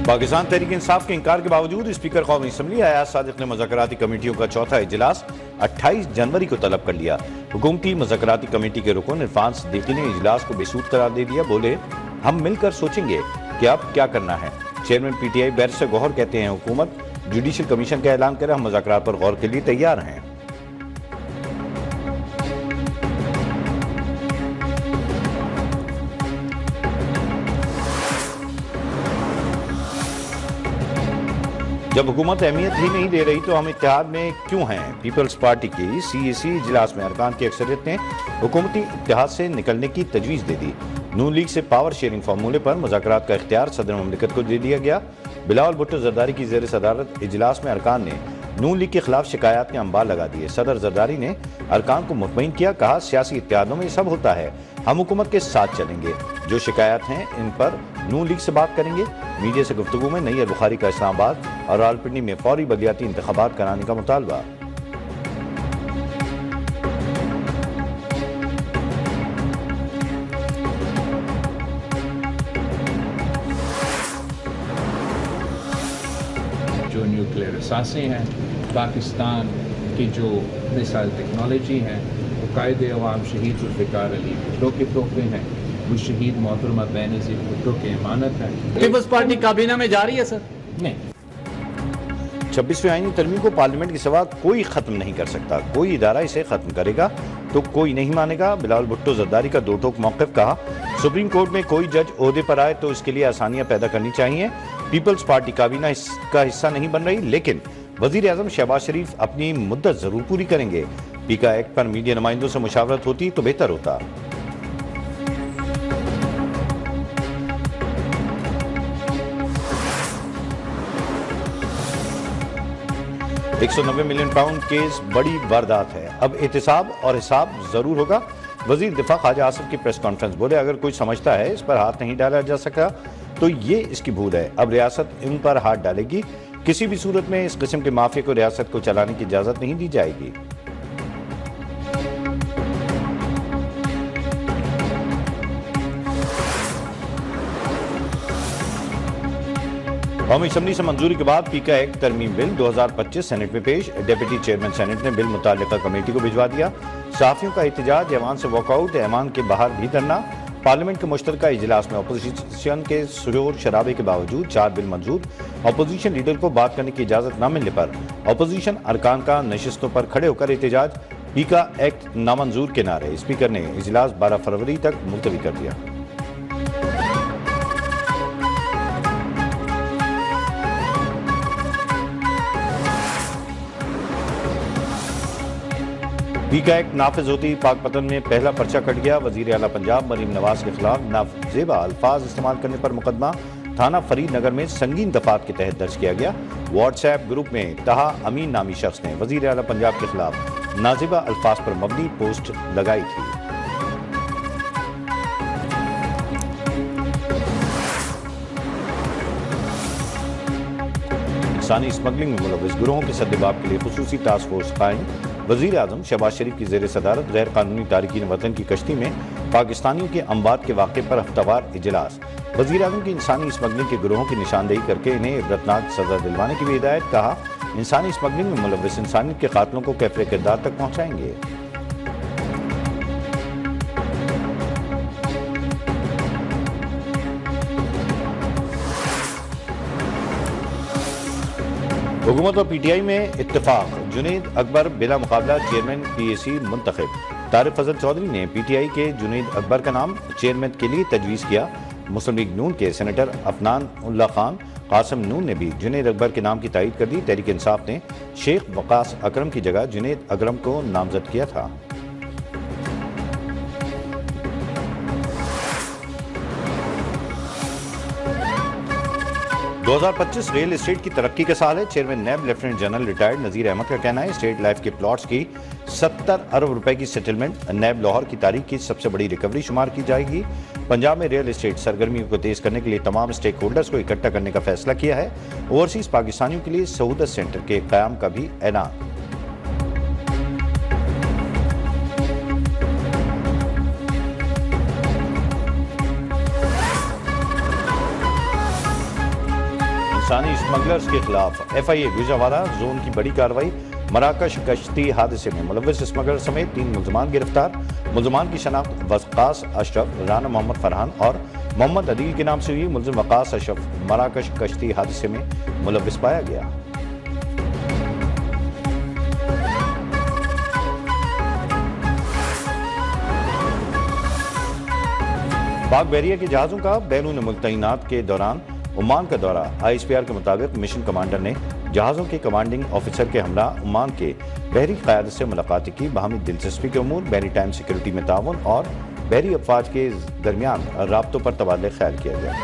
पाकिस्तान तहरीक इंसाफ के इंकार के बावजूद स्पीकर कौमी असम्बली अयाज सादिक ने मुज़ाकराती कमेटियों का चौथा इजलास 28 जनवरी को तलब कर लिया। हुकूमती मुज़ाकराती कमेटी के रुकन इरफान सिद्दीकी ने इजलास को बेसूद करार दे दिया। बोले, हम मिलकर सोचेंगे कि अब क्या करना है। चेयरमैन PTI बैरिस्टर गौहर कहते हैं, हुकूमत जुडिशल कमीशन का ऐलान करे, हम मुज़ाकरात पर गौर के लिए तैयार हैं। जब हुकूमत अहमियत ही नहीं दे रही तो हम इत्तेहाद में क्यों हैं। पीपल्स पार्टी की CAC इजलास में अरकान की अक्सरियत ने हुकूमती इत्तेहाद से निकलने की तजवीज़ दे दी। नून लीग से पावर शेयरिंग फार्मूले पर मुज़ाकरात का इख्तियार सदर ममलिकत को दे दिया गया। बिलावल भुट्टो जरदारी की ज़ेर सदारत इजलास में अरकान ने नून लीग के खिलाफ शिकायत के अंबार लगा दिए। सदर जरदारी ने अरकान को मुतमईन किया, कहा सियासी इत्तेहादों में सब होता है, हम हुकूमत के साथ चलेंगे, जो शिकायत हैं इन पर नून लीग से बात करेंगे। मीडिया से गुफ्तगू में नैयर बुखारी का इस्लामाबाद और रावलपिंडी में फौरी बलदियाती इंतखाबात कराने का मुतालबा। जो न्यूक्लियर असासे हैं, पाकिस्तान की जो मिसाइल टेक्नोलॉजी है, वो कायदे अवाम शहीद जुल्फ़िकार अली भुट्टो के तोहफे हैं, वो शहीद मोहतरमा बेनज़ीर भुट्टो की अमानत है। पीपल्स पार्टी काबीना में जा रही है सर? नहीं। 26वीं आईनी तरमीम को पार्लियामेंट के सिवा कोई खत्म नहीं कर सकता। कोई इदारा इसे खत्म करेगा तो कोई नहीं मानेगा। बिलावल भुट्टो जरदारी का दो टोक मौक़िफ़। कहा, सुप्रीम कोर्ट में कोई जज ओहदे पर आए तो इसके लिए आसानियां पैदा करनी चाहिए। पीपल्स पार्टी काबीना इसका हिस्सा नहीं बन रही, लेकिन वजीर आजम शहबाज शरीफ अपनी मुद्दत जरूर पूरी करेंगे। पीका एक्ट पर मीडिया नुमाइंदों से मुशावरत होती तो बेहतर होता। £190 मिलियन केस बड़ी वारदात है, अब एहतिसाब और हिसाब जरूर होगा। वजीर दिफा ख्वाजा आसिफ की प्रेस कॉन्फ्रेंस। बोले, अगर कोई समझता है इस पर हाथ नहीं डाला जा सका तो ये इसकी भूल है। अब रियासत इन पर हाथ डालेगी। किसी भी सूरत में इस किस्म के माफिया को रियासत को चलाने की इजाजत नहीं दी जाएगी। कौमी असम्बली से मंजूरी के बाद पीका एक्ट तरमीम बिल 2025 सेनेट में पेश। डिप्टी चेयरमैन सेनेट ने बिल मुताल्लिका कमेटी को भिजवा दिया। सहाफियों का एहतजाज, ऐवान से वॉकआउट, ऐवान के बाहर भी धरना। पार्लियामेंट के मुश्तरका इजलास में अपोजिशन के शोर शराबे के बावजूद 4 बिल मंजूर। अपोजिशन लीडर को बात करने की इजाजत न मिलने पर अपोजिशन अरकान का नशिस्तों पर खड़े होकर एहतजाज। पीका एक्ट नामंजूर के नारे। स्पीकर ने इजलास 12 फरवरी तक मुलतवी कर दिया। पीका एक्ट नाफिज होती पाकपतन में पहला पर्चा कट गया। वजीर आला पंजाब मरीम नवाज के खिलाफ नाजेबा अल्फाज इस्तेमाल करने पर मुकदमा थाना फरीद नगर में संगीन दफात के तहत दर्ज किया गया। व्हाट्सएप ग्रुप में तहा अमीन नामी शख्स ने वजीर आला पंजाब के खिलाफ नाजेबा अल्फाज पर मबनी पोस्ट लगाई थी। इंसानी स्मगलिंग में मुलविस गिरोहों के सद्देबाब के लिए खुसूसी टास्क फोर्स कायम। वजीर आजम शहबाज शरीफ की ज़ेर सदारत गैर कानूनी तारकीन वतन की कश्ती में पाकिस्तानियों के अम्बात के वाक़े पर हफ्तावार इजलास। वजीर आजम की इंसानी स्मगलिंग के गिरोहों की निशानदेही करके इन्हें इबरतनाक सजा दिलवाने की भी हिदायत। कहा, इंसानी स्मगलिंग में मुलविस इंसानियत के कातलों को कैफरे किरदार तक पहुँचाएंगे। हुकूमत और PTI में इत्तेफाक। जुनैद अकबर बिला मुकाबला चेयरमैन PAC मुंतखब। तारिक फजल चौधरी ने PTI के जुनैद अकबर का नाम चेयरमैन के लिए तजवीज़ किया। मुस्लिम लीग नून के सेनेटर अफनान उल्ला खान कासिम नून ने भी जुनैद अकबर के नाम की तायीद कर दी। तहरीक इंसाफ ने शेख वकास अकरम की जगह जुनैद अकरम को नामजद किया था। 2025 रियल एस्टेट की तरक्की का साल है। चेयरमैन नैब lieutenant general retired Nazir Ahmad का कहना है, स्टेट लाइफ के प्लॉट्स की 70 अरब रुपए की सेटलमेंट नैब लाहौर की तारीख की सबसे बड़ी रिकवरी शुमार की जाएगी। पंजाब में रियल एस्टेट सरगर्मियों को तेज करने के लिए तमाम स्टेक होल्डर्स को इकट्ठा करने का फैसला किया है। ओवरसीज पाकिस्तानियों के लिए सहूलत सेंटर के क़याम का भी ऐलान। इंसानी स्मगलर्स के खिलाफ FIA गुजरावाला जोन की बड़ी कार्रवाई। मराकश कश्ती हादसे में मुलव्विस स्मगलर समेत 3 मुलजमान गिरफ्तार। मुलजमान की शनाख्त वकास अशरफ, राना मोहम्मद फरहान और मोहम्मद अदील के नाम से हुई। मुलजिम वकास अशरफ मराकश कश्ती हादसे में मुलव्विस पाया गया। पाक बहरिया के जहाज़ों का बैरून मुल्क तैनात के दौरान ओमान का दौरा। ISPR के मुताबिक मिशन कमांडर ने जहाज़ों के कमांडिंग ऑफिसर के हमरा ओमान के बहरी क़यादत से मुलाकात की। बाहमी दिलचस्पी के उमूर, बहरी टाइम सिक्योरिटी में ताउन और बहरी अफवाज के दरमियान राब्तों पर तबादला ख्याल किया गया।